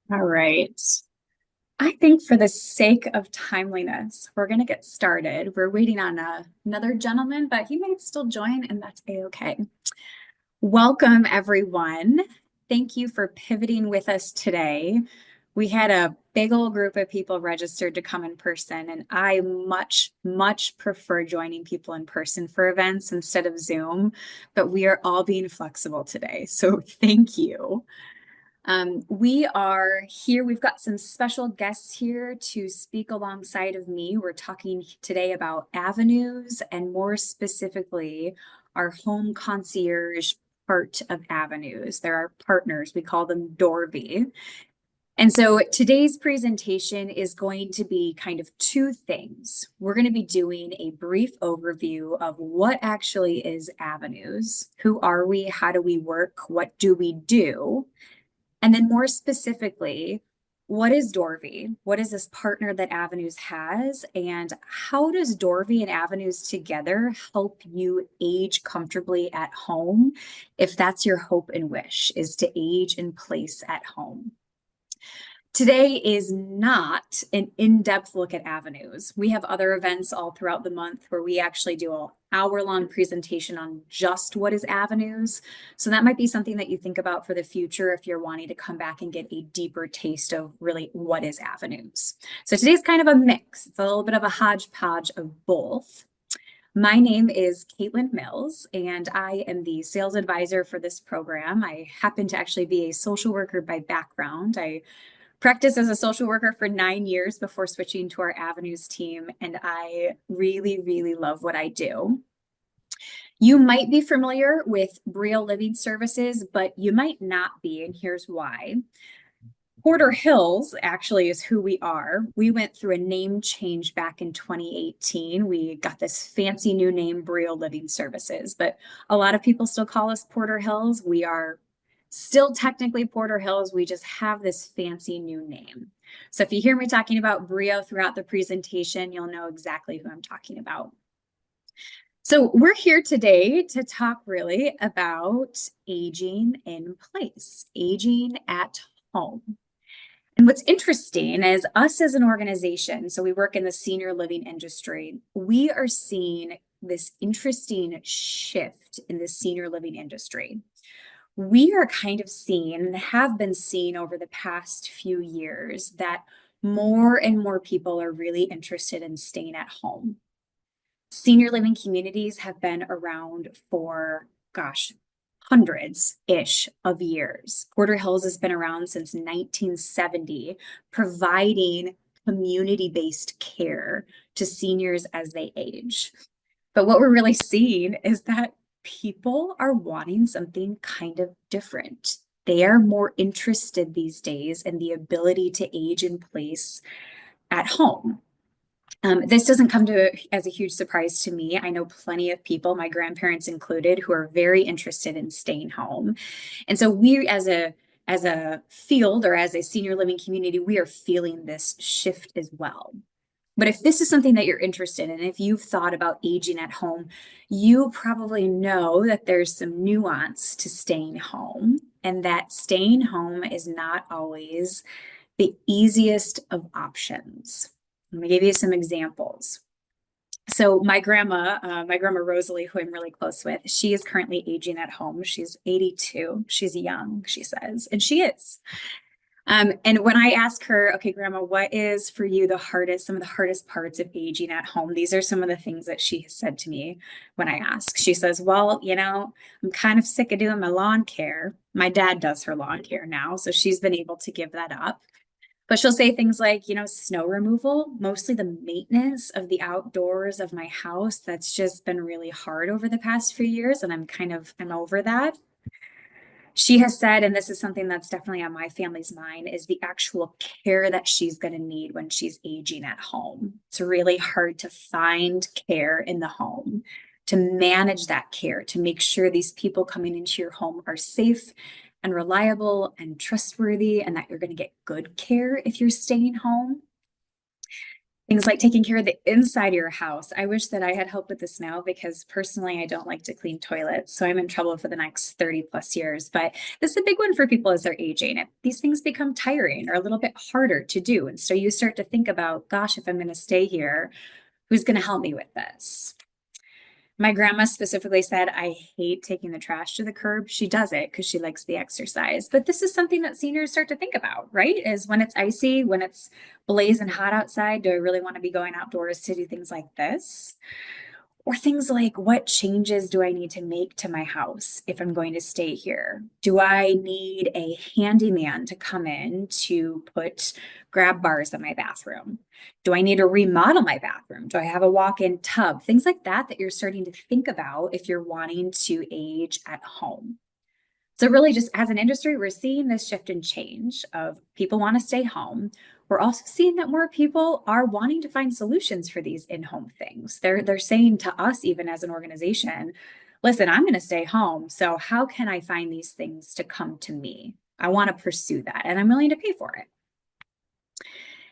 All right. I think for the sake of timeliness, we're going to get started. We're waiting on another gentleman, but he might still join, and that's a-okay. Welcome, everyone. Thank you for pivoting with us today. We had a big old group of people registered to come in person, and I much prefer joining people in person for events instead of Zoom, but we are all being flexible today. So thank you. We are here. We've got some special guests here to speak alongside of me. We're talking today about avenues and more specifically, our home concierge part of avenues. They're our partners. We call them Dorvie. And so today's presentation is going to be kind of two things. We're going to be doing a brief overview of what actually is avenues. Who are we? How do we work? What do we do? And then more specifically, what is Dorvie? What is this partner that Avenues has? And how does Dorvie and Avenues together help you age comfortably at home if that's your hope and wish, is to age in place at home? Today is not an in-depth look at avenues. We have other events all throughout the month where we actually do an hour-long presentation on just what is avenues. So that might be something that you think about for the future if you're wanting to come back and get a deeper taste of really what is avenues. So today's kind of a mix. It's a little bit of a hodgepodge of both. My name is Caitlin Mills, and I am the sales advisor for this program. I happen to actually be a social worker by background. I practiced as a social worker for 9 years before switching to our Avenues team, and I really love what I do. You might be familiar with Brio Living Services, but you might not be, and here's why. Porter Hills actually is who we are. We went through a name change back in 2018. We got this fancy new name, Brio Living Services, but a lot of people still call us Porter Hills. We are still technically Porter Hills. We just have this fancy new name. So if you hear me talking about Brio throughout the presentation, you'll know exactly who I'm talking about. So we're here today to talk really about aging in place, aging at home. And what's interesting is us as an organization, so we work in the senior living industry, we are seeing this interesting shift in the senior living industry. We are kind of seeing and have been seeing over the past few years that more and more people are really interested in staying at home. Senior living communities have been around for, gosh, hundreds-ish of years. Porter Hills has been around since 1970, providing community-based care to seniors as they age. But what we're really seeing is that people are wanting something kind of different. They are more interested these days in the ability to age in place at home. This doesn't come as a huge surprise to me. I know plenty of people, my grandparents included, who are very interested in staying home. And so we as a field or as a senior living community, we are feeling this shift as well. But if this is something that you're interested in, if you've thought about aging at home, you probably know that there's some nuance to staying home, and that staying home is not always the easiest of options. Let me give you some examples. So my grandma Rosalie, who I'm really close with, she is currently aging at home. She's 82. She's young, she says, and she is. And when I ask her, okay, Grandma, what is for you some of the hardest parts of aging at home? These are some of the things that she has said to me when I ask. She says, well, I'm kind of sick of doing my lawn care. My dad does her lawn care now, so she's been able to give that up. But she'll say things like, snow removal, mostly the maintenance of the outdoors of my house. That's just been really hard over the past few years, and I'm over that. She has said, and this is something that's definitely on my family's mind, is the actual care that she's going to need when she's aging at home. It's really hard to find care in the home, to manage that care, to make sure these people coming into your home are safe and reliable and trustworthy, and that you're going to get good care if you're staying home. Things like taking care of the inside of your house. I wish that I had help with this now because personally, I don't like to clean toilets. So I'm in trouble for the next 30 plus years. But this is a big one for people as they're aging. These things become tiring or a little bit harder to do. And so you start to think about, gosh, if I'm going to stay here, who's going to help me with this? My grandma specifically said, I hate taking the trash to the curb. She does it because she likes the exercise. But this is something that seniors start to think about, right? Is when it's icy, when it's blazing hot outside, do I really want to be going outdoors to do things like this? Or things like, what changes do I need to make to my house if I'm going to stay here? Do I need a handyman to come in to put grab bars in my bathroom? Do I need to remodel my bathroom? Do I have a walk-in tub? Things like that that you're starting to think about if you're wanting to age at home. So really just as an industry, we're seeing this shift and change of people want to stay home. We're also seeing that more people are wanting to find solutions for these in-home things. They're saying to us, even as an organization, listen, I'm going to stay home. So how can I find these things to come to me? I want to pursue that and I'm willing to pay for it.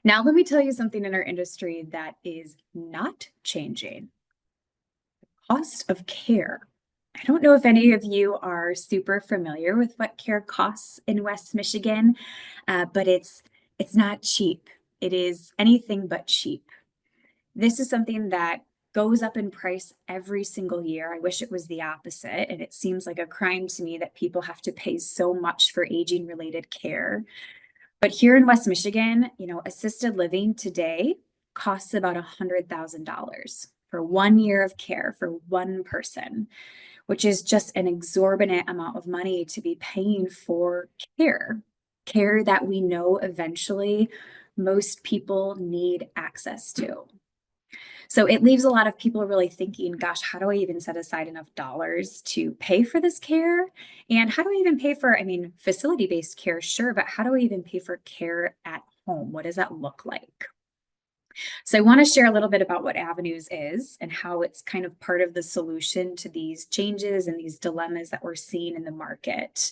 Now, let me tell you something in our industry that is not changing. Cost of care. I don't know if any of you are super familiar with what care costs in West Michigan, but it's not cheap. It is anything but cheap. This is something that goes up in price every single year. I wish it was the opposite, and it seems like a crime to me that people have to pay so much for aging related care. But here in West Michigan, assisted living today costs about $100,000 for 1 year of care for one person, which is just an exorbitant amount of money to be paying for care that we know eventually most people need access to. So it leaves a lot of people really thinking, gosh, how do I even set aside enough dollars to pay for this care? And how do I even pay for, facility-based care, sure, but how do I even pay for care at home? What does that look like? So I want to share a little bit about what Avenues is and how it's kind of part of the solution to these changes and these dilemmas that we're seeing in the market.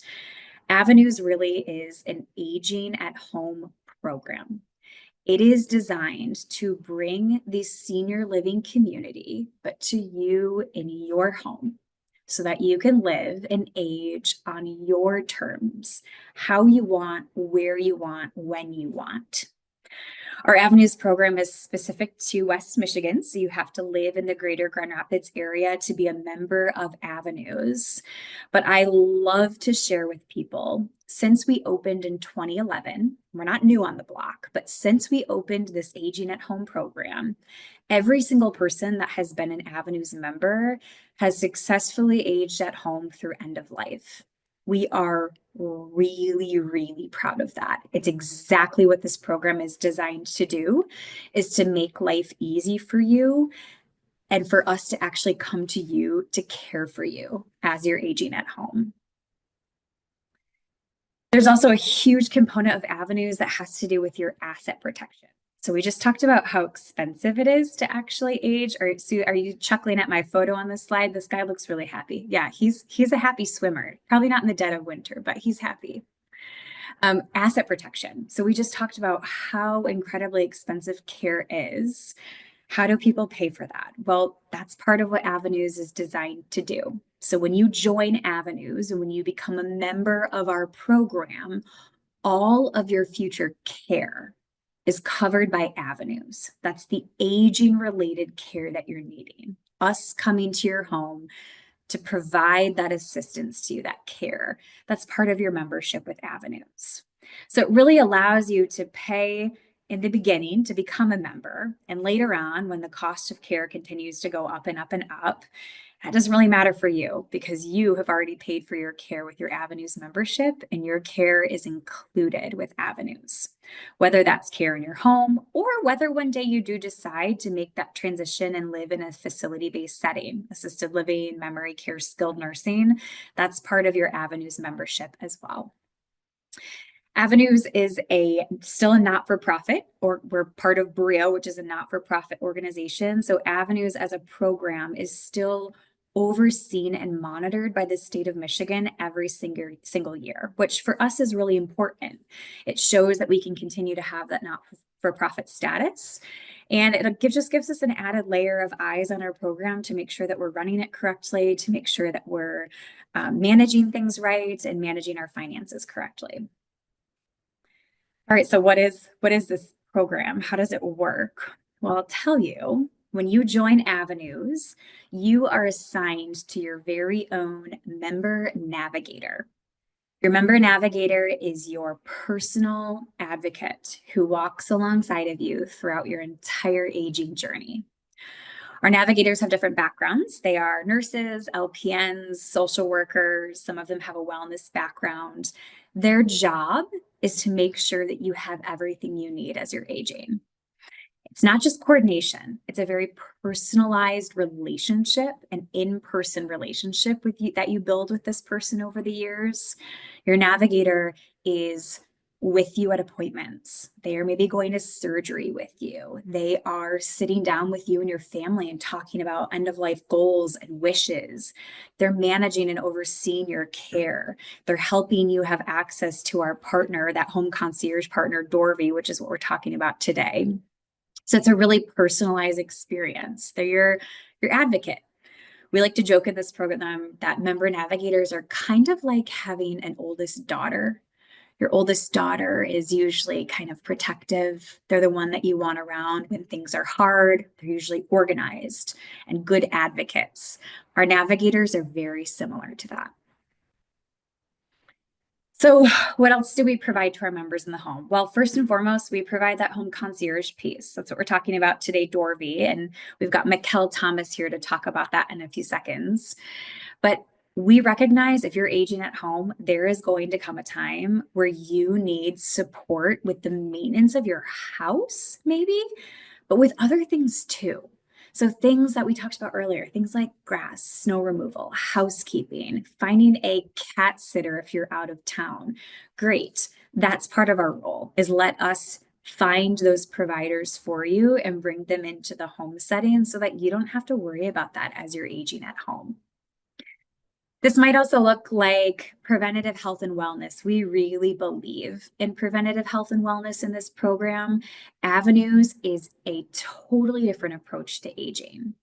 Avenues really is an aging at home program. It is designed to bring the senior living community, but to you in your home so that you can live and age on your terms, how you want, where you want, when you want. Our Avenues program is specific to West Michigan, so you have to live in the greater Grand Rapids area to be a member of Avenues. But I love to share with people, since we opened in 2011, we're not new on the block, but since we opened this Aging at Home program, every single person that has been an Avenues member has successfully aged at home through end of life. We are really, really proud of that. It's exactly what this program is designed to do, is to make life easy for you and for us to actually come to you to care for you as you're aging at home. There's also a huge component of Avenues that has to do with your asset protection. So we just talked about how expensive it is to actually age. Or Sue, are you chuckling at my photo on this slide? This guy looks really happy. Yeah, he's a happy swimmer. Probably not in the dead of winter, but he's happy. Asset protection. So we just talked about how incredibly expensive care is. How do people pay for that? Well, that's part of what Avenues is designed to do. So when you join Avenues and when you become a member of our program, all of your future care is covered by Avenues. That's the aging related care that you're needing. Us coming to your home to provide that assistance to you, that care. That's part of your membership with Avenues. So it really allows you to pay in the beginning to become a member. And later on, when the cost of care continues to go up and up and up, that doesn't really matter for you because you have already paid for your care with your Avenues membership and your care is included with Avenues. Whether that's care in your home or whether one day you do decide to make that transition and live in a facility-based setting, assisted living, memory care, skilled nursing, that's part of your Avenues membership as well. Avenues is still a not-for-profit, or we're part of Brio, which is a not-for-profit organization. So Avenues as a program is still overseen and monitored by the state of Michigan every single year, which for us is really important. It shows that we can continue to have that not-for-profit status. And it just gives us an added layer of eyes on our program to make sure that we're running it correctly, to make sure that we're managing things right and managing our finances correctly. All right, so what is this program? How does it work? Well, I'll tell you, when you join Avenues, you are assigned to your very own member navigator. Your member navigator is your personal advocate who walks alongside of you throughout your entire aging journey. Our navigators have different backgrounds. They are nurses, LPNs, social workers. Some of them have a wellness background. Their job is to make sure that you have everything you need as you're aging. It's not just coordination. It's a very personalized relationship, an in-person relationship with you that you build with this person over the years. Your navigator is with you at appointments. They are maybe going to surgery with you. They are sitting down with you and your family and talking about end-of-life goals and wishes. They're managing and overseeing your care. They're helping you have access to our partner, that home concierge partner, Dorvie, which is what we're talking about today. So it's a really personalized experience. They're your advocate. We like to joke in this program that member navigators are kind of like having an oldest daughter. Your oldest daughter is usually kind of protective. They're the one that you want around when things are hard. They're usually organized and good advocates. Our navigators are very similar to that. So what else do we provide to our members in the home? Well, first and foremost, we provide that home concierge piece. That's what we're talking about today, Dorvie. And we've got Mikkel Thomas here to talk about that in a few seconds. But we recognize if you're aging at home, there is going to come a time where you need support with the maintenance of your house, maybe, but with other things too. So things that we talked about earlier, things like grass, snow removal, housekeeping, finding a cat sitter if you're out of town. Great. That's part of our role, is let us find those providers for you and bring them into the home setting so that you don't have to worry about that as you're aging at home. This might also look like preventative health and wellness. We really believe in preventative health and wellness in this program. Avenues is a totally different approach to aging.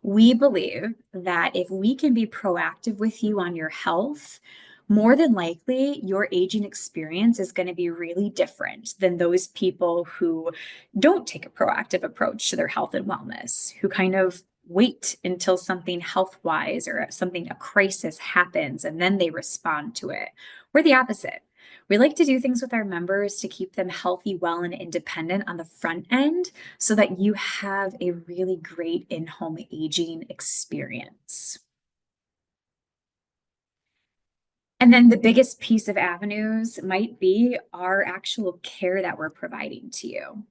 We believe that if we can be proactive with you on your health, more than likely your aging experience is going to be really different than those people who don't take a proactive approach to their health and wellness, who kind of wait until something health-wise or a crisis happens and then they respond to it. We're the opposite. We like to do things with our members to keep them healthy, well, and independent on the front end so that you have a really great in-home aging experience. And then the biggest piece of Avenues might be our actual care that we're providing to you.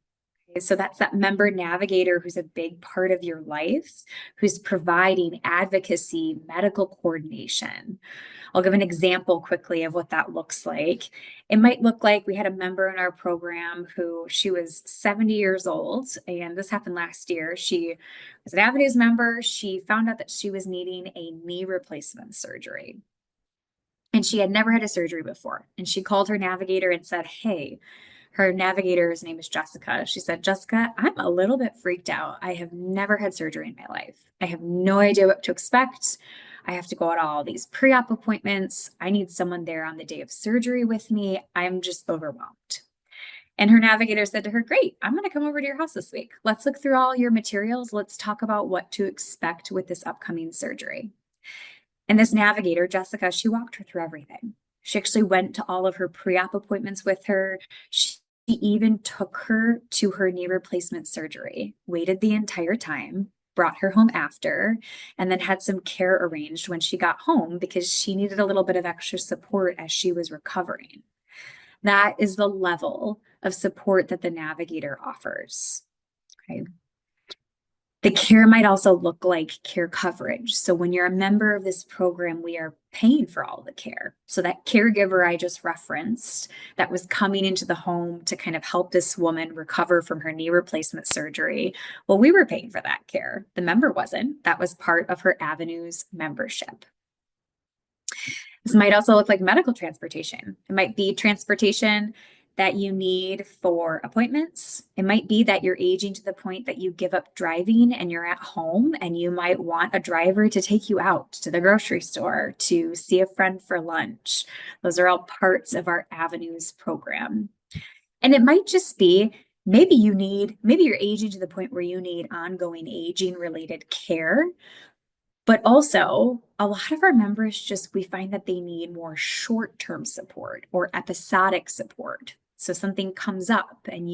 So that's that member navigator who's a big part of your life, who's providing advocacy, medical coordination. I'll give an example quickly of what that looks like. It might look like we had a member in our program who she was 70 years old, and this happened last year. She was an Avenues member. She found out that she was needing a knee replacement surgery. And she had never had a surgery before. And she called her navigator and said, hey, her navigator's name is Jessica. She said, Jessica, I'm a little bit freaked out. I have never had surgery in my life. I have no idea what to expect. I have to go to all these pre-op appointments. I need someone there on the day of surgery with me. I'm just overwhelmed. And her navigator said to her, great, I'm going to come over to your house this week. Let's look through all your materials. Let's talk about what to expect with this upcoming surgery. And this navigator, Jessica, she walked her through everything. She actually went to all of her pre-op appointments with her. She even took her to her knee replacement surgery, waited the entire time, brought her home after, and then had some care arranged when she got home because she needed a little bit of extra support as she was recovering. That is the level of support that the navigator offers. Okay. The care might also look like care coverage. So when you're a member of this program, we are paying for all the care. So that caregiver I just referenced that was coming into the home to kind of help this woman recover from her knee replacement surgery, well, we were paying for that care. The member wasn't. That was part of her Avenues membership. This might also look like medical transportation. It might be transportation that you need for appointments. It might be that you're aging to the point that you give up driving and you're at home and you might want a driver to take you out to the grocery store, to see a friend for lunch. Those are all parts of our Avenues program. And it might just be maybe you're aging to the point where you need ongoing aging related care. But also, a lot of our members we find that they need more short-term support or episodic support. So something comes up and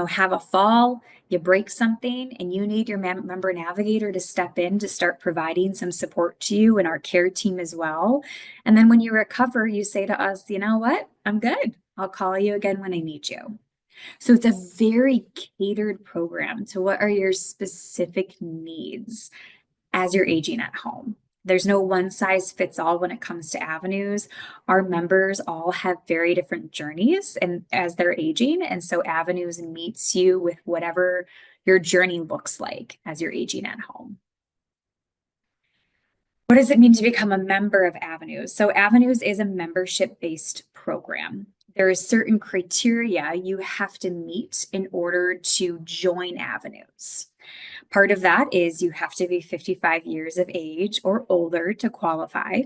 have a fall, you break something, and you need your member navigator to step in to start providing some support to you and our care team as well. And then when you recover, you say to us, you know what? I'm good. I'll call you again when I need you. So it's a very catered program to what are your specific needs as you're aging at home. There's no one size fits all when it comes to Avenues. Our members all have very different journeys and as they're aging. And so Avenues meets you with whatever your journey looks like as you're aging at home. What does it mean to become a member of Avenues? So Avenues is a membership-based program. There is certain criteria you have to meet in order to join Avenues. Part of that is you have to be 55 years of age or older to qualify.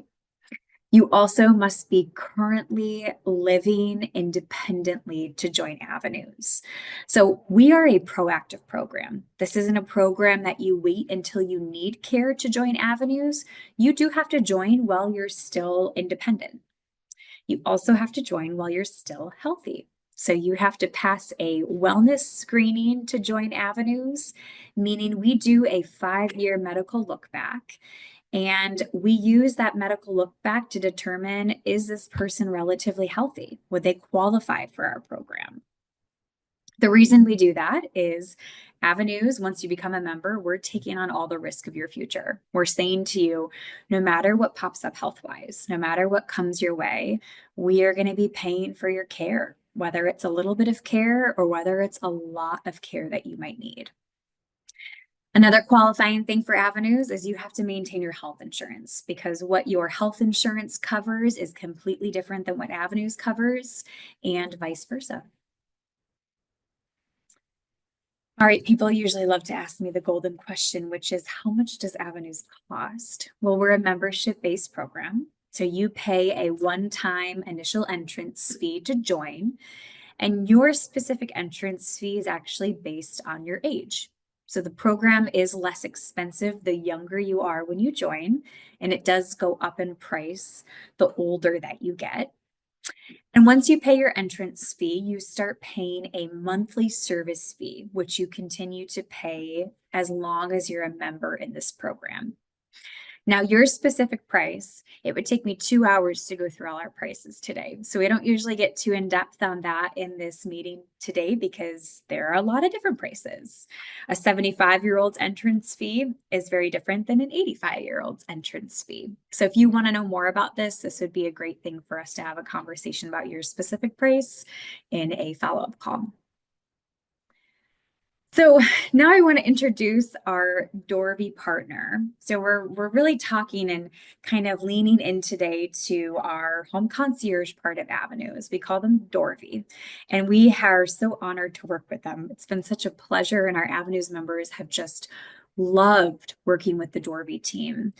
You also must be currently living independently to join Avenues. So we are a proactive program. This isn't a program that you wait until you need care to join Avenues. You do have to join while you're still independent. You also have to join while you're still healthy. So you have to pass a wellness screening to join Avenues, meaning we do a 5-year medical look back. And we use that medical look back to determine, is this person relatively healthy? Would they qualify for our program? The reason we do that is Avenues, once you become a member, we're taking on all the risk of your future. We're saying to you, no matter what pops up health-wise, no matter what comes your way, we are going to be paying for your care, whether it's a little bit of care or whether it's a lot of care that you might need. Another qualifying thing for Avenues is you have to maintain your health insurance because what your health insurance covers is completely different than what Avenues covers and vice versa. All right, people usually love to ask me the golden question, which is how much does Avenues cost? Well, we're a membership-based program. So you pay a one-time initial entrance fee to join, and your specific entrance fee is actually based on your age. So the program is less expensive the younger you are when you join, and it does go up in price the older that you get. And once you pay your entrance fee, you start paying a monthly service fee, which you continue to pay as long as you're a member in this program. Now, your specific price, it would take me 2 hours to go through all our prices today. So we don't usually get too in depth on that in this meeting today because there are a lot of different prices. A 75-year-old's entrance fee is very different than an 85-year-old's entrance fee. So if you want to know more about this, this would be a great thing for us to have a conversation about your specific price in a follow-up call. So now I want to introduce our Dorvie partner. So we're really talking and kind of leaning in today to our home concierge part of Avenues. We call them Dorvie, and we are so honored to work with them. It's been such a pleasure, and our Avenues members have just loved working with the Dorvie team.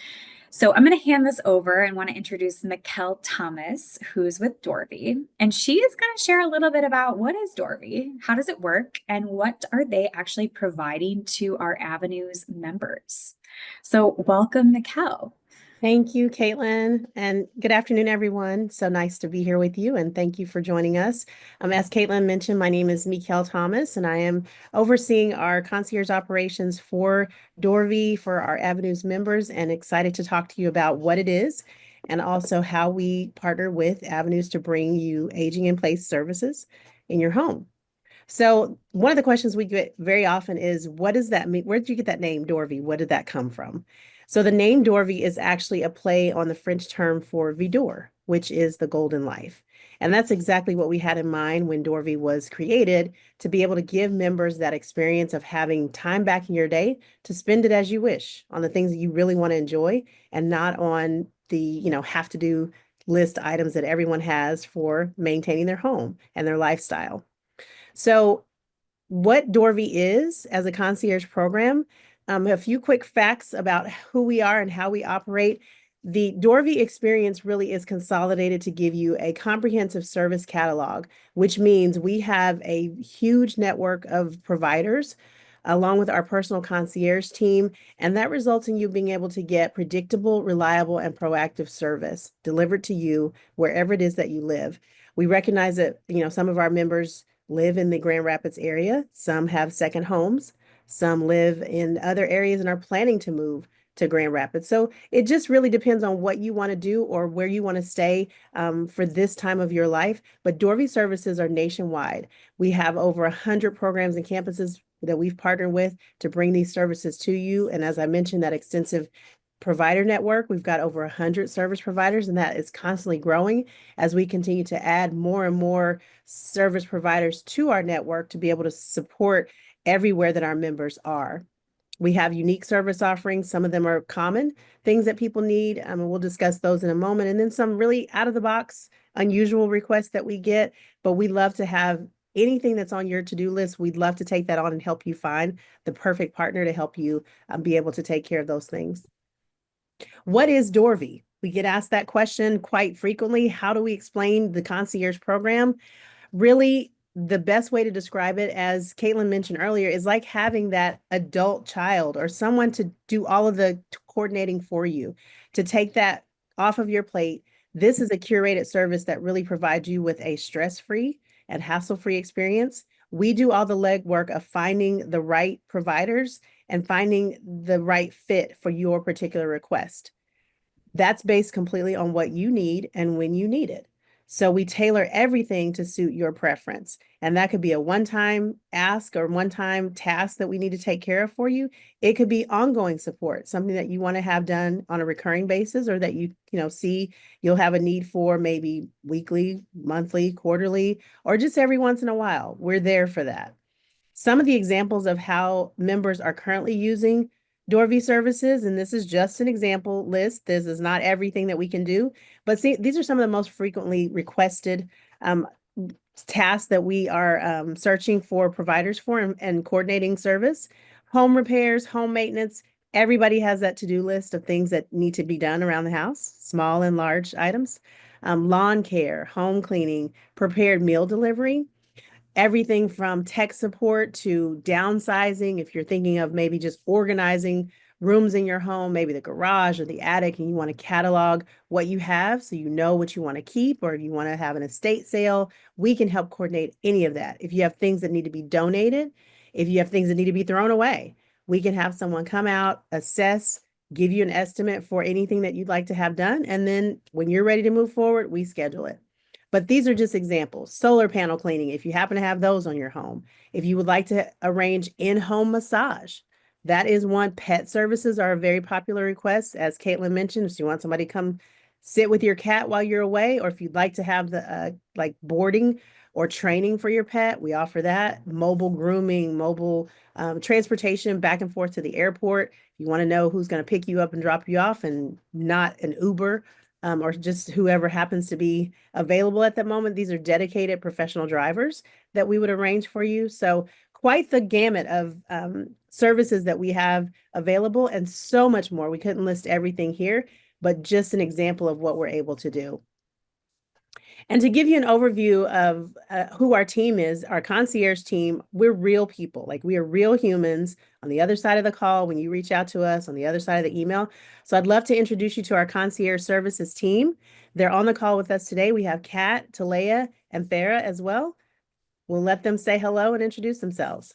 So I'm going to hand this over and want to introduce Mikkel Thomas, who's with Dorvie, and she is going to share a little bit about what is Dorvie, how does it work, and what are they actually providing to our Avenues members. So welcome, Mikkel. Thank you, Caitlin, and good afternoon, everyone. So nice to be here with you, and thank you for joining us. As Caitlin mentioned, my name is Mikkel Thomas, and I am overseeing our concierge operations for Dorvie for our Avenues members, and excited to talk to you about what it is and also how we partner with Avenues to bring you aging in place services in your home. So one of the questions we get very often is, what does that mean? Where did you get that name, Dorvie? What did that come from? So the name Dorvie is actually a play on the French term for Vidor, which is the golden life. And that's exactly what we had in mind when Dorvie was created, to be able to give members that experience of having time back in your day to spend it as you wish on the things that you really want to enjoy, and not on the, have to do list items that everyone has for maintaining their home and their lifestyle. So what Dorvie is as a concierge program, a few quick facts about who we are and how we operate. The Dorvie experience really is consolidated to give you a comprehensive service catalog, which means we have a huge network of providers along with our personal concierge team, and that results in you being able to get predictable, reliable, and proactive service delivered to you wherever it is that you live. We recognize that, some of our members live in the Grand Rapids area. Some have second homes. Some live in other areas and are planning to move to Grand Rapids. So it just really depends on what you want to do or where you want to stay for this time of your life. But Dorvie services are nationwide. We have over 100 programs and campuses that we've partnered with to bring these services to you. And as I mentioned, that extensive provider network, we've got over 100 service providers, and that is constantly growing as we continue to add more and more service providers to our network to be able to support everywhere that our members are. We have unique service offerings. Some of them are common things that people need, and we'll discuss those in a moment. And then some really out of the box, unusual requests that we get, but we love to have anything that's on your to-do list. We'd love to take that on and help you find the perfect partner to help you be able to take care of those things. What is Dorvie? We get asked that question quite frequently. How do we explain the concierge program? Really, the best way to describe it, as Caitlin mentioned earlier, is like having that adult child or someone to do all of the coordinating for you, to take that off of your plate. This is a curated service that really provides you with a stress-free and hassle-free experience. We do all the legwork of finding the right providers and finding the right fit for your particular request. That's based completely on what you need and when you need it. So we tailor everything to suit your preference. And that could be a one-time ask or one-time task that we need to take care of for you. It could be ongoing support, something that you want to have done on a recurring basis, or that see you'll have a need for maybe weekly, monthly, quarterly, or just every once in a while. We're there for that. Some of the examples of how members are currently using Dorvie services, and this is just an example list. This is not everything that we can do, but see, these are some of the most frequently requested tasks that we are searching for providers for and coordinating service. Home repairs, home maintenance. Everybody has that to-do list of things that need to be done around the house, small and large items. Lawn care, home cleaning, prepared meal delivery, everything from tech support to downsizing. If you're thinking of maybe just organizing rooms in your home, maybe the garage or the attic, and you want to catalog what you have so you know what you want to keep, or if you want to have an estate sale, we can help coordinate any of that. If you have things that need to be donated, if you have things that need to be thrown away, we can have someone come out, assess, give you an estimate for anything that you'd like to have done. And then when you're ready to move forward, we schedule it. But these are just examples. Solar panel cleaning, if you happen to have those on your home. If you would like to arrange in-home massage, that is one. Pet services are a very popular request. As Caitlin mentioned, if you want somebody to come sit with your cat while you're away, or if you'd like to have the like boarding or training for your pet, we offer that. Mobile grooming, mobile transportation back and forth to the airport. If you want to know who's going to pick you up and drop you off, and not an Uber, or just whoever happens to be available at that moment. These are dedicated professional drivers that we would arrange for you. So quite the gamut of services that we have available, and so much more. We couldn't list everything here, but just an example of what we're able to do. And to give you an overview of who our team is, our concierge team, we're real people. Like, we are real humans on the other side of the call when you reach out to us, on the other side of the email. So I'd love to introduce you to our concierge services team. They're on the call with us today. We have Kat, Talea, and Farah as well. We'll let them say hello and introduce themselves.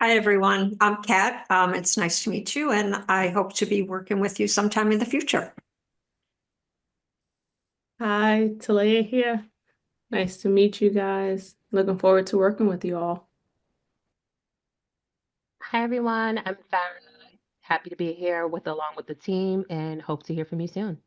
Hi, everyone. I'm Kat. It's nice to meet you, and I hope to be working with you sometime in the future. Hi, Talea here. Nice to meet you guys. Looking forward to working with you all. Hi everyone, I'm Farah. Happy to be here along with the team and hope to hear from you soon.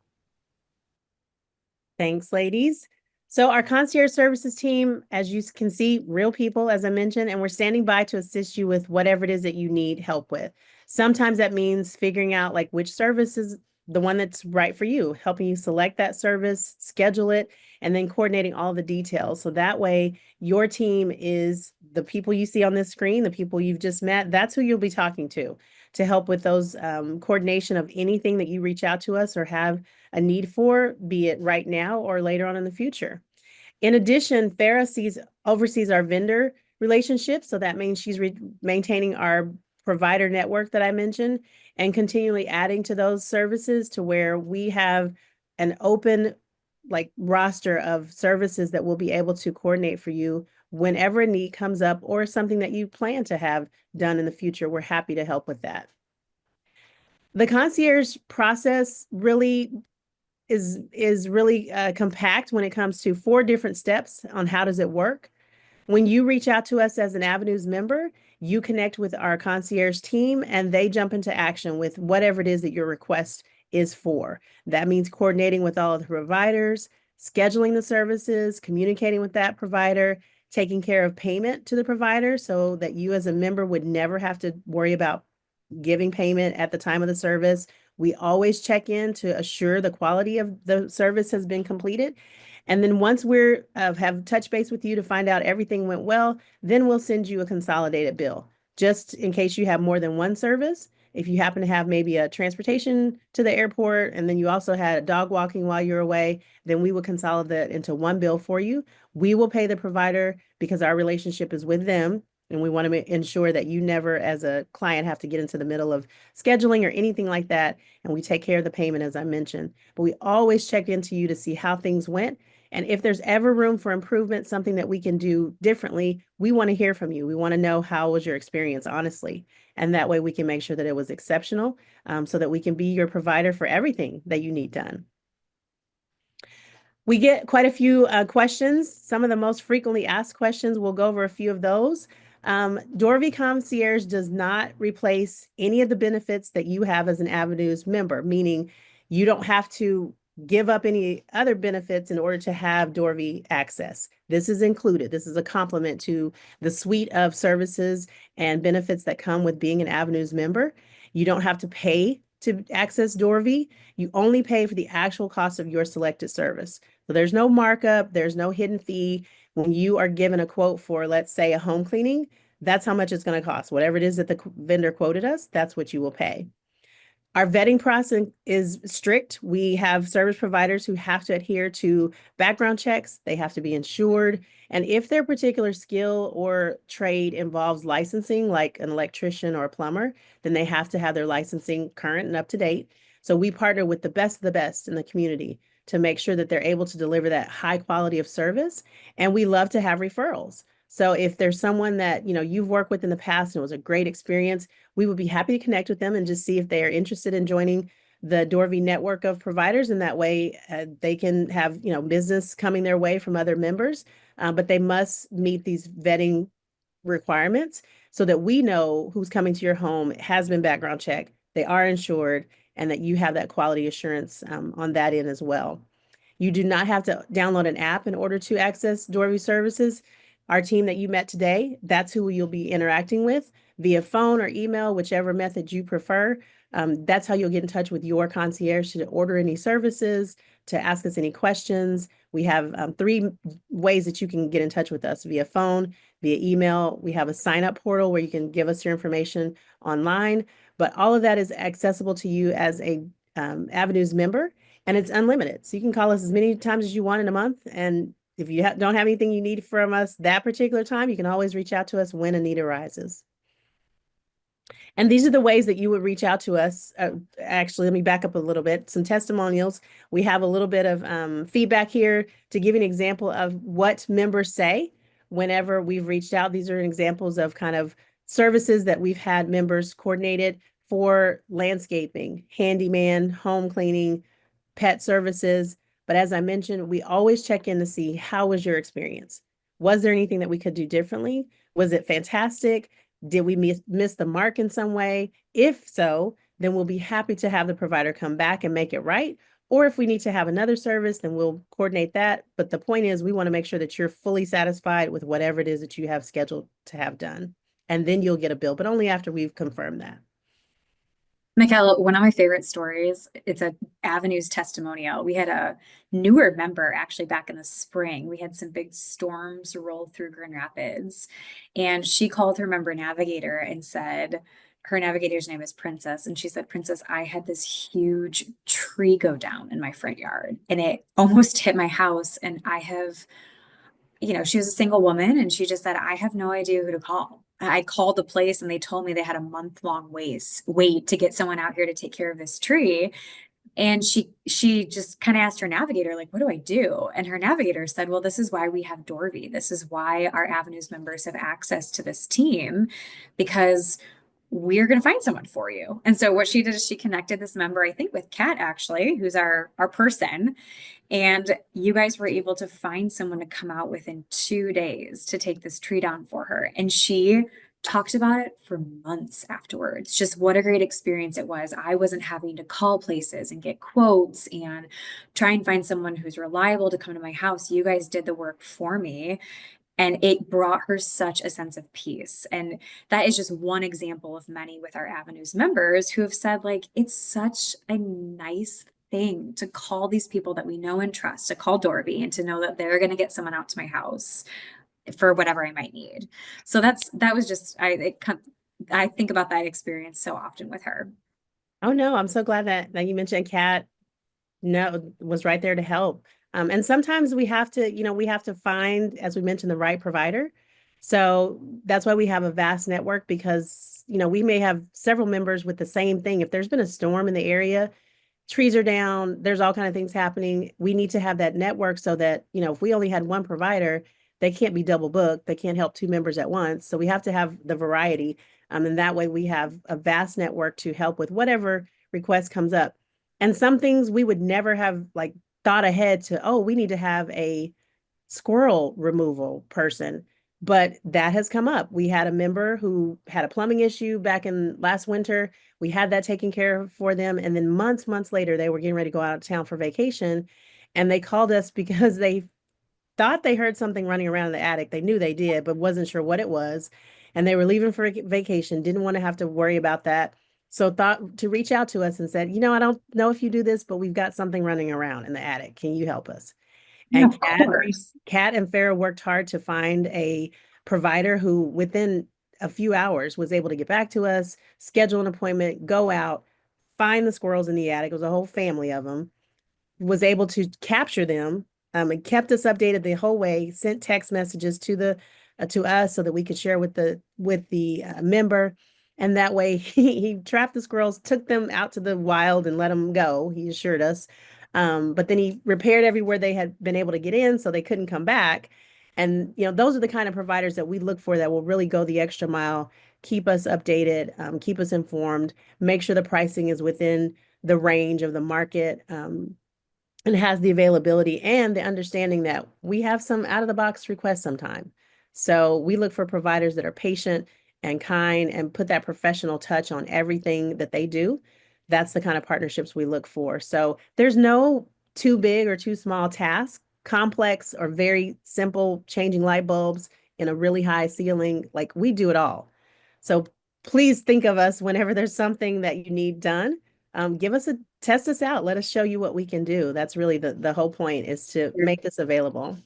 Thanks, ladies. So our concierge services team, as you can see, real people, as I mentioned, and we're standing by to assist you with whatever it is that you need help with. Sometimes that means figuring out like which service is the one that's right for you, helping you select that service, schedule it, and then coordinating all the details. So that way your team is the people you see on this screen, the people you've just met, that's who you'll be talking to help with those coordination of anything that you reach out to us or have a need for, be it right now or later on in the future. In addition, Farah oversees our vendor relationships. So that means she's maintaining our provider network that I mentioned and continually adding to those services to where we have an open like roster of services that we'll be able to coordinate for you whenever a need comes up or something that you plan to have done in the future. We're happy to help with that. The concierge process really is really compact when it comes to 4 different steps on how does it work. When you reach out to us as an Avenues member, you connect with our concierge team and they jump into action with whatever it is that your request is for. That means coordinating with all of the providers, scheduling the services, communicating with that provider, taking care of payment to the provider so that you as a member would never have to worry about giving payment at the time of the service. We always check in to assure the quality of the service has been completed. And then once we're have touch base with you to find out everything went well, then we'll send you a consolidated bill just in case you have more than one service. If you happen to have maybe a transportation to the airport and then you also had a dog walking while you're away, then we will consolidate into one bill for you. We will pay the provider because our relationship is with them. And we want to ensure that you never, as a client, have to get into the middle of scheduling or anything like that. And we take care of the payment, as I mentioned. But we always check into you to see how things went. And if there's ever room for improvement, something that we can do differently, we want to hear from you. We want to know how was your experience, honestly. And that way we can make sure that it was exceptional so that we can be your provider for everything that you need done. We get quite a few questions. Some of the most frequently asked questions, we'll go over a few of those. Dorvie Concierge does not replace any of the benefits that you have as an Avenues member, meaning you don't have to give up any other benefits in order to have Dorvie access. This is included. This is a complement to the suite of services and benefits that come with being an Avenues member. You don't have to pay to access Dorvie. You only pay for the actual cost of your selected service. So there's no markup, there's no hidden fee. When you are given a quote for, let's say, a home cleaning, that's how much it's going to cost. Whatever it is that the vendor quoted us, that's what you will pay. Our vetting process is strict. We have service providers who have to adhere to background checks. They have to be insured. And if their particular skill or trade involves licensing, like an electrician or a plumber, then they have to have their licensing current and up to date. So we partner with the best of the best in the community to make sure that they're able to deliver that high quality of service. And we love to have referrals. So if there's someone that, you've worked with in the past and it was a great experience, we would be happy to connect with them and just see if they are interested in joining the Dorvie network of providers. And that way they can have, business coming their way from other members, but they must meet these vetting requirements so that we know who's coming to your home has been background checked, they are insured, and that you have that quality assurance on that end as well. You do not have to download an app in order to access Dorvie services. Our team that you met today, that's who you'll be interacting with via phone or email, whichever method you prefer. That's how you'll get in touch with your concierge to order any services, to ask us any questions. We have 3 ways that you can get in touch with us: via phone, via email. We have a sign-up portal where you can give us your information online, but all of that is accessible to you as a Avenues member, and it's unlimited. So you can call us as many times as you want in a month, and if you don't have anything you need from us that particular time, you can always reach out to us when a need arises. And these are the ways that you would reach out to us. Actually, let me back up a little bit. Some testimonials. We have a little bit of feedback here to give you an example of what members say whenever we've reached out. These are examples of kind of services that we've had members coordinated for: landscaping, handyman, home cleaning, pet services. But as I mentioned, we always check in to see how was your experience. Was there anything that we could do differently? Was it fantastic? Did we miss the mark in some way? If so, then we'll be happy to have the provider come back and make it right. Or if we need to have another service, then we'll coordinate that. But the point is, we want to make sure that you're fully satisfied with whatever it is that you have scheduled to have done. And then you'll get a bill, but only after we've confirmed that. Mikkel, one of my favorite stories, it's a Avenues testimonial. We had a newer member actually back in the spring. We had some big storms roll through Grand Rapids, and she called her member navigator and said, her navigator's name is Princess, and she said, Princess, I had this huge tree go down in my front yard and it almost hit my house. And I have, she was a single woman and she just said, I have no idea who to call. I called the place and they told me they had a month-long wait to get someone out here to take care of this tree. And she just kind of asked her navigator, like, what do I do? And her navigator said, well, this is why we have Dorvie. This is why our Avenues members have access to this team, because we're going to find someone for you. And so what she did is she connected this member, I think with Kat actually, who's our person. And you guys were able to find someone to come out within 2 days to take this tree down for her. And she talked about it for months afterwards. Just what a great experience it was. I wasn't having to call places and get quotes and try and find someone who's reliable to come to my house. You guys did the work for me. And it brought her such a sense of peace. And that is just one example of many with our Avenues members who have said, like, it's such a nice thing to call these people that we know and trust, to call Dorvie and to know that they're going to get someone out to my house for whatever I might need. So that was just, I think about that experience so often with her. Oh no, I'm so glad that you mentioned Kat. No, was right there to help. And sometimes we have to, we have to find, as we mentioned, the right provider. So that's why we have a vast network, because, we may have several members with the same thing. If there's been a storm in the area, trees are down, there's all kind of things happening. We need to have that network so that, if we only had one provider, they can't be double booked. They can't help two members at once. So we have to have the variety. And that way we have a vast network to help with whatever request comes up. And some things we would never have like thought ahead to, oh, we need to have a squirrel removal person. But that has come up. We had a member who had a plumbing issue back in last winter. We had that taken care of for them. And then months later, they were getting ready to go out of town for vacation. And they called us because they thought they heard something running around in the attic. They knew they did, but wasn't sure what it was. And they were leaving for vacation, didn't want to have to worry about that. So thought to reach out to us and said, I don't know if you do this, but we've got something running around in the attic. Can you help us? Yeah, And of course. Kat and Farah worked hard to find a provider who, within a few hours, was able to get back to us, schedule an appointment, go out, find the squirrels in the attic. It was a whole family of them, was able to capture them, and kept us updated the whole way, sent text messages to us so that we could share with the member. And that way he trapped the squirrels, took them out to the wild and let them go. He assured us. But then he repaired everywhere they had been able to get in so they couldn't come back. And, those are the kind of providers that we look for that will really go the extra mile, keep us updated, keep us informed, make sure the pricing is within the range of the market. And has the availability and the understanding that we have some out of the box requests sometime. So we look for providers that are patient and kind and put that professional touch on everything that they do. That's the kind of partnerships we look for. So there's no too big or too small task, complex or very simple, changing light bulbs in a really high ceiling. Like, we do it all. So please think of us whenever there's something that you need done. Test us out. Let us show you what we can do. That's really the whole point, is to make this available.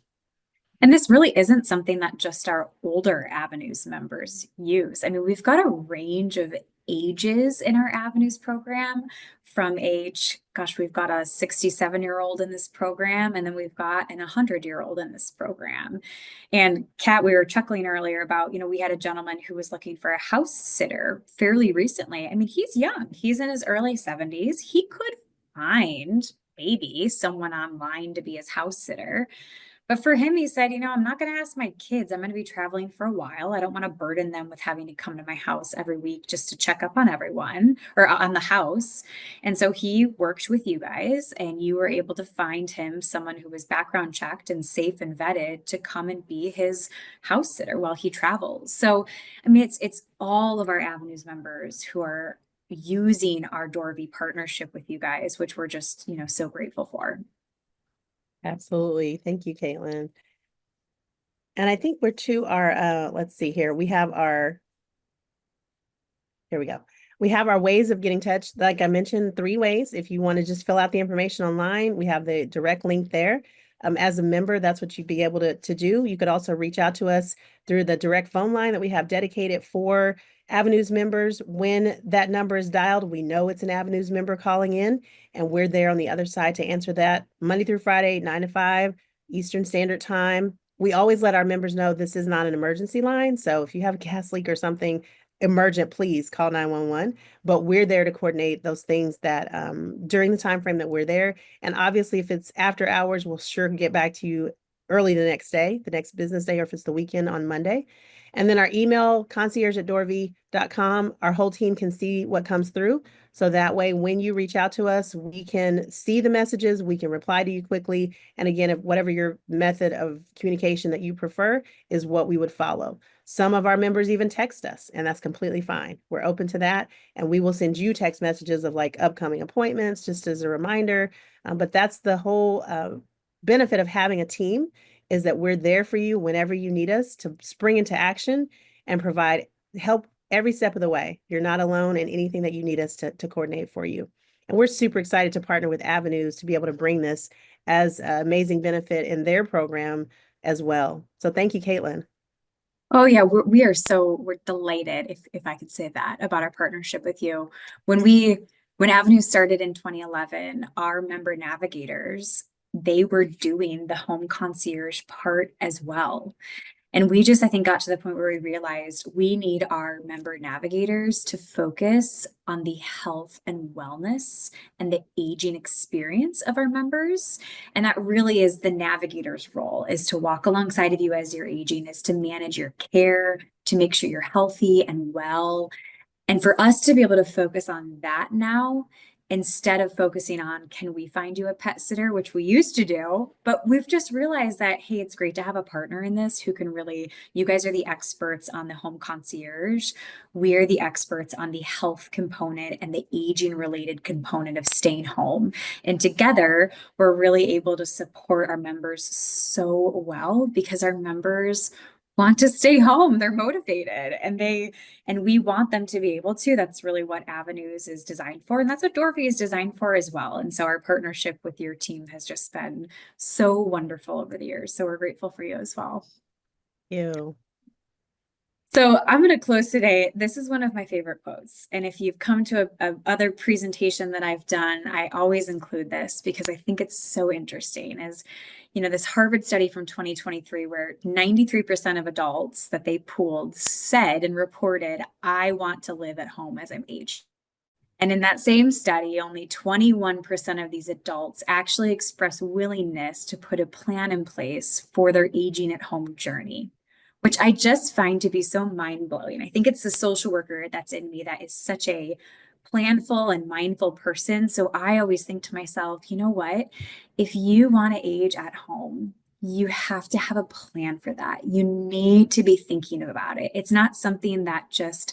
And this really isn't something that just our older Avenues members use. I mean, we've got a range of ages in our Avenues program, from age, gosh, we've got a 67-year-old in this program, and then we've got an 100-year-old in this program. And Kat, we were chuckling earlier about, we had a gentleman who was looking for a house sitter fairly recently. I mean, he's young, he's in his early 70s. He could find maybe someone online to be his house sitter. But for him, he said, I'm not going to ask my kids. I'm going to be traveling for a while. I don't want to burden them with having to come to my house every week just to check up on everyone or on the house. And so he worked with you guys, and you were able to find him someone who was background checked and safe and vetted to come and be his house sitter while he travels. So, I mean, it's all of our Avenues members who are using our Dorvie partnership with you guys, which we're just, so grateful for. Absolutely. Thank you, Caitlin. And I think we're to our, let's see here. Here we go. We have our ways of getting in touch. Like I mentioned, 3 ways. If you want to just fill out the information online, we have the direct link there. As a member, that's what you'd be able to do. You could also reach out to us through the direct phone line that we have dedicated for Avenues members. When that number is dialed, we know it's an Avenues member calling in, and we're there on the other side to answer that Monday through Friday, 9 to 5 Eastern Standard Time. We always let our members know this is not an emergency line. So if you have a gas leak or something emergent, please call 911. But we're there to coordinate those things that during the time frame that we're there. And obviously, if it's after hours, we'll sure get back to you early the next day, the next business day, or if it's the weekend on Monday. And then our email, concierge@dorvie.com, our whole team can see what comes through. So that way, when you reach out to us, we can see the messages, we can reply to you quickly. And again, if whatever your method of communication that you prefer is what we would follow. Some of our members even text us, and that's completely fine. We're open to that, and we will send you text messages of like upcoming appointments, just as a reminder. But that's the whole benefit of having a team, is that we're there for you whenever you need us to spring into action and provide help every step of the way. You're not alone in anything that you need us to coordinate for you. And we're super excited to partner with Avenues to be able to bring this as an amazing benefit in their program as well. So thank you, Caitlin. Oh yeah, we're delighted, if I could say that, about our partnership with you. When Avenue started in 2011, our member navigators, they were doing the home concierge part as well. And we just, I think, got to the point where we realized we need our member navigators to focus on the health and wellness and the aging experience of our members. And that really is the navigator's role, is to walk alongside of you as you're aging, is to manage your care, to make sure you're healthy and well. And for us to be able to focus on that now, instead of focusing on, can we find you a pet sitter, which we used to do, but we've just realized that, hey, it's great to have a partner in this who can really, you guys are the experts on the home concierge. We're the experts on the health component and the aging related component of staying home. And together, we're really able to support our members so well, because our members want to stay home. They're motivated, and we want them to be able to. That's really what Avenues is designed for. And that's what Dorvie is designed for as well. And so our partnership with your team has just been so wonderful over the years. So we're grateful for you as well. Ew. So I'm going to close today. This is one of my favorite quotes. And if you've come to a other presentation that I've done, I always include this because I think it's so interesting. Is, this Harvard study from 2023 where 93% of adults that they pooled said and reported, I want to live at home as I'm aging. And in that same study, only 21% of these adults actually express willingness to put a plan in place for their aging at home journey, which I just find to be so mind-blowing. I think it's the social worker that's in me that is such a planful and mindful person. So I always think to myself, you know what? If you want to age at home, you have to have a plan for that. You need to be thinking about it. It's not something that just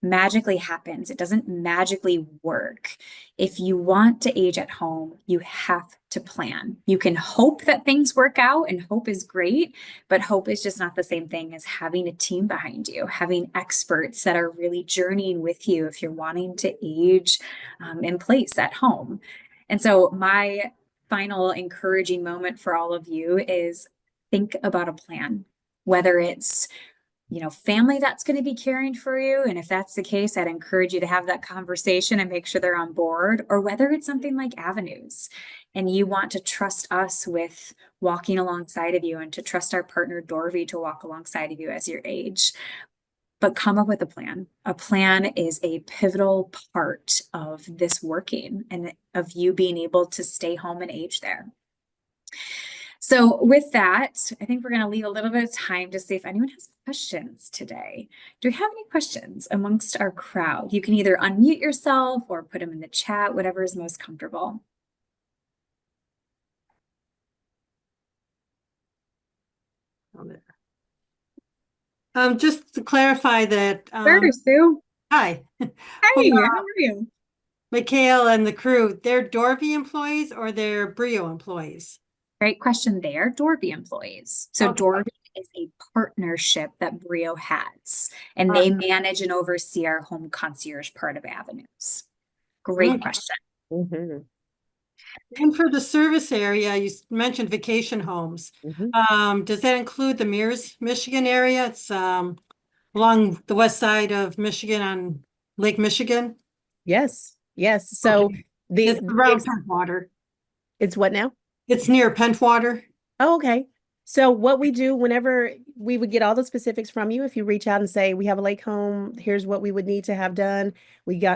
magically happens. It doesn't magically work. If you want to age at home, you have to plan. You can hope that things work out, and hope is great, but hope is just not the same thing as having a team behind you, having experts that are really journeying with you if you're wanting to age in place at home. And so my final encouraging moment for all of you is think about a plan, whether it's family that's going to be caring for you. And if that's the case, I'd encourage you to have that conversation and make sure they're on board, or whether it's something like Avenues and you want to trust us with walking alongside of you and to trust our partner Dorvie to walk alongside of you as your age. But come up with a plan. A plan is a pivotal part of this working and of you being able to stay home and age there. So with that, I think we're going to leave a little bit of time to see if anyone has questions today. Do we have any questions amongst our crowd? You can either unmute yourself or put them in the chat, whatever is most comfortable. Just to clarify that, Sure, Sue. hi, Hi, how are you? Mikhail and the crew, they're Dorvie employees or they're Brio employees? Great question there. Dorvie employees. So Okay. Dorvie is a partnership that Brio has, and they manage and oversee our home concierge part of avenues. Great Okay. question. Mhm, And for the service area, you mentioned vacation homes. mhm. Does that include the Mears, Michigan area? It's along the west side of Michigan on Lake Michigan. Yes, yes. So Okay. the It's around Pentwater. it's what now? It's near Pentwater. Oh, okay. So what we do whenever we would get all the specifics from you, if you reach out and say, we have a lake home, here's what we would need to have done.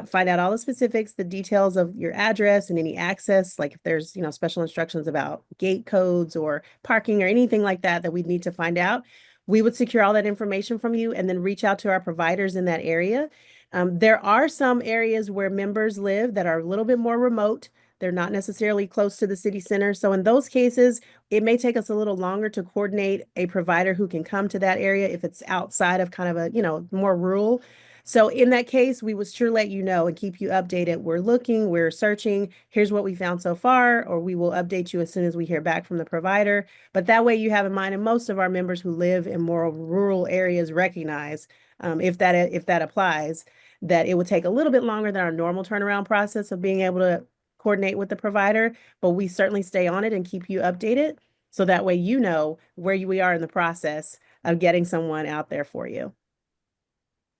Find out all the specifics, the details of your address and any access, like if there's, special instructions about gate codes or parking or anything like that that we'd need to find out. We would secure all that information from you and then reach out to our providers in that area. There are some areas where members live that are a little bit more remote. They're not necessarily close to the city center. So in those cases, it may take us a little longer to coordinate a provider who can come to that area if it's outside of kind of a, more rural. So in that case, we would sure let you know and keep you updated. We're looking, we're searching, here's what we found so far, or we will update you as soon as we hear back from the provider. But that way you have in mind, and most of our members who live in more rural areas recognize, if that applies, that it would take a little bit longer than our normal turnaround process of being able to coordinate with the provider, but we certainly stay on it and keep you updated. So that way you know where we are in the process of getting someone out there for you.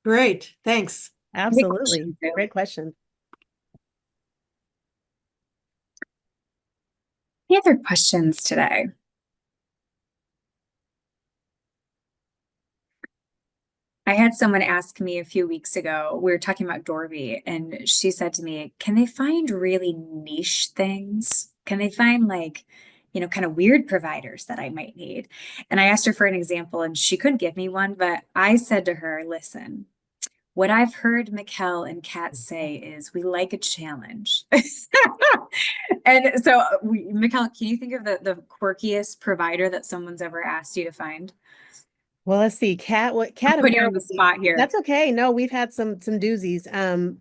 Great, thanks. Absolutely. Sue. Great question. Any other questions today? I had someone ask me a few weeks ago, we were talking about Dorvie, and she said to me, can they find really niche things? Can they find kind of weird providers that I might need? And I asked her for an example, and she couldn't give me one, but I said to her, listen, what I've heard Mikkel and Kat say is we like a challenge. And so, Mikkel, can you think of the quirkiest provider that someone's ever asked you to find? Well, let's see. Cat Put you on the spot here. That's okay. No, we've had some doozies.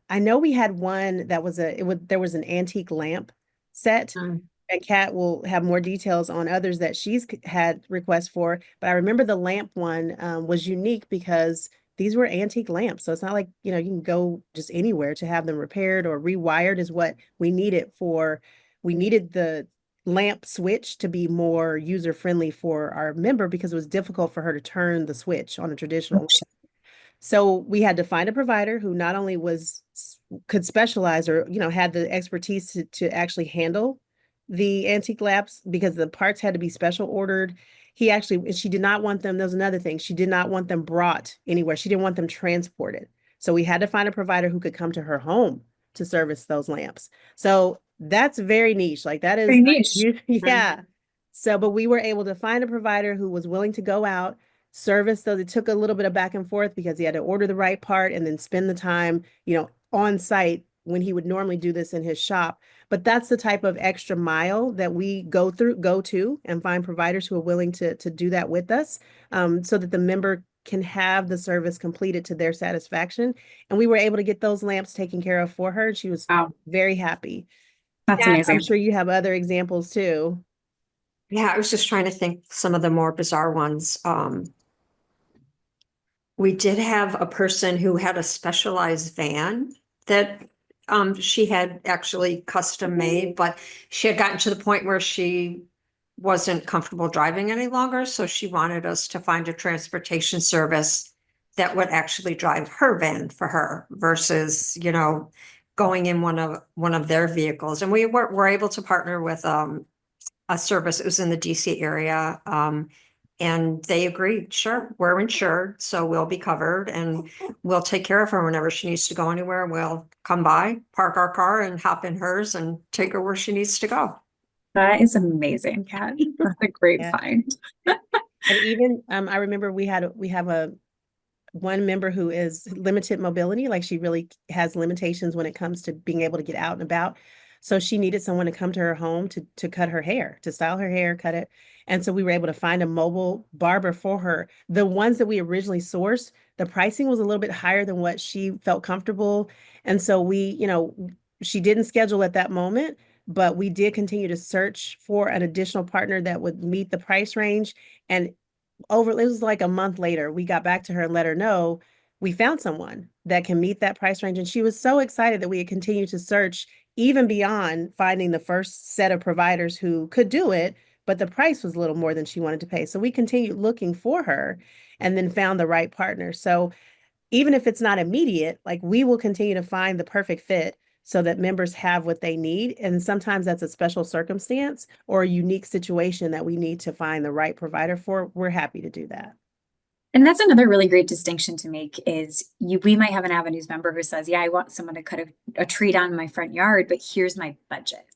I know we had one that was there was an antique lamp set. And Kat will have more details on others that she's had requests for. But I remember the lamp one was unique because these were antique lamps. So it's not like, you can go just anywhere to have them repaired or rewired is what we needed for. We needed the lamp switch to be more user friendly for our member because it was difficult for her to turn the switch on a traditional lamp. So we had to find a provider who not only could specialize or had the expertise to actually handle the antique lamps because the parts had to be special ordered. She did not want them. That was another thing. She did not want them brought anywhere. She didn't want them transported. So we had to find a provider who could come to her home to service those lamps. So that's very niche. Like that is, Very niche. yeah. So, but we were able to find a provider who was willing to go out, service. So it took a little bit of back and forth because he had to order the right part and then spend the time, on site when he would normally do this in his shop. But that's the type of extra mile that we go to and find providers who are willing to do that with us, so that the member can have the service completed to their satisfaction. And we were able to get those lamps taken care of for her. She was very happy. That's I'm amazing. sure you have other examples too. Yeah, I was just trying to think some of the more bizarre ones. We did have a person who had a specialized van that she had actually custom made, but she had gotten to the point where she wasn't comfortable driving any longer. So she wanted us to find a transportation service that would actually drive her van for her versus, going in one of their vehicles. And we were able to partner with a service. It was in the DC area. And they agreed, sure, we're insured, so we'll be covered and we'll take care of her whenever she needs to go anywhere. We'll come by, park our car and hop in hers and take her where she needs to go. That is amazing, Kat. That's a great Yeah. find. And even, I remember we have one member who is limited mobility, like she really has limitations when it comes to being able to get out and about. So she needed someone to come to her home to cut her hair, to style her hair, cut it. And so we were able to find a mobile barber for her. The ones that we originally sourced, the pricing was a little bit higher than what she felt comfortable. And so she didn't schedule at that moment, but we did continue to search for an additional partner that would meet the price range. And it was like a month later, we got back to her and let her know we found someone that can meet that price range. And she was so excited that we had continued to search even beyond finding the first set of providers who could do it, but the price was a little more than she wanted to pay. So we continued looking for her and then found the right partner. So even if it's not immediate, like we will continue to find the perfect fit so that members have what they need. And sometimes that's a special circumstance or a unique situation that we need to find the right provider for. We're happy to do that. And that's another really great distinction to make is we might have an Avenues member who says, yeah, I want someone to cut a tree down in my front yard, but here's my budget.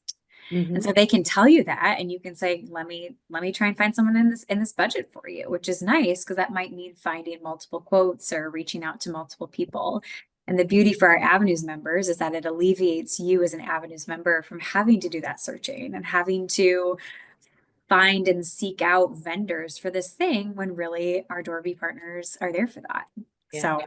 And so they can tell you that, and you can say, let me try and find someone in this budget for you, which is nice because that might mean finding multiple quotes or reaching out to multiple people. And the beauty for our Avenues members is that it alleviates you as an Avenues member from having to do that searching and having to find and seek out vendors for this thing when really our Dorvie partners are there for that. Yeah. So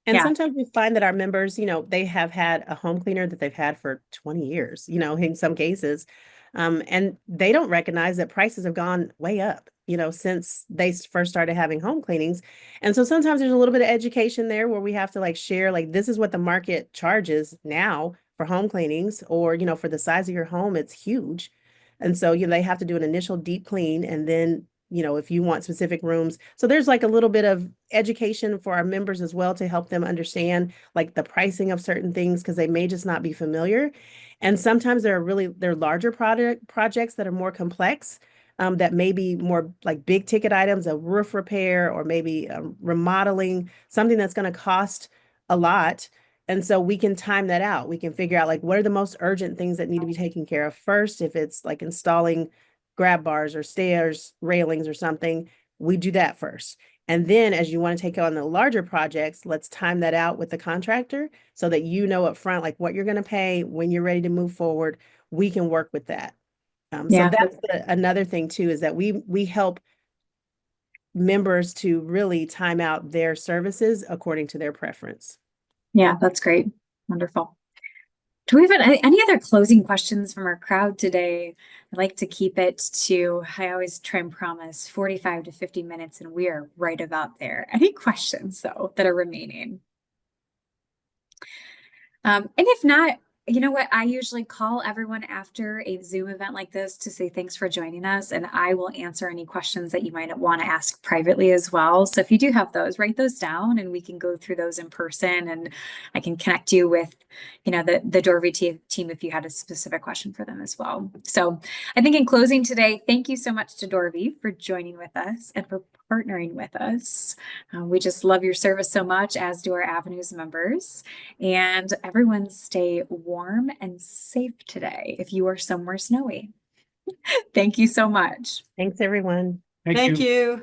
And yeah. sometimes we find that our members, they have had a home cleaner that they've had for 20 years, in some cases. And they don't recognize that prices have gone way up, since they first started having home cleanings. And so sometimes there's a little bit of education there where we have to share, this is what the market charges now for home cleanings, or, for the size of your home, it's huge. And so, they have to do an initial deep clean and then if you want specific rooms. So there's a little bit of education for our members as well to help them understand the pricing of certain things because they may just not be familiar. And sometimes they're larger projects that are more complex, that may be more big ticket items, a roof repair, or maybe remodeling, something that's going to cost a lot. And so we can time that out. We can figure out what are the most urgent things that need to be taken care of first. If it's installing grab bars or stairs, railings or something, we do that first. And then as you want to take on the larger projects, let's time that out with the contractor so that up front, what you're going to pay when you're ready to move forward. We can work with that. Yeah. So that's another thing too, is that we help members to really time out their services according to their preference. Yeah, that's great. Wonderful. Do we have any other closing questions from our crowd today? I'd like to keep it to, I always try and promise 45 to 50 minutes, and we are right about there. Any questions, though, that are remaining? And if not, you know what? I usually call everyone after a Zoom event like this to say thanks for joining us, and I will answer any questions that you might want to ask privately as well. So if you do have those, write those down and we can go through those in person, and I can connect you with, the Dorvie team if you had a specific question for them as well. So I think in closing today, thank you so much to Dorvie for joining with us and for partnering with us. We just love your service so much, as do our Avenues members. And everyone stay warm and safe today if you are somewhere snowy. Thank you so much. Thanks, everyone. Thank you.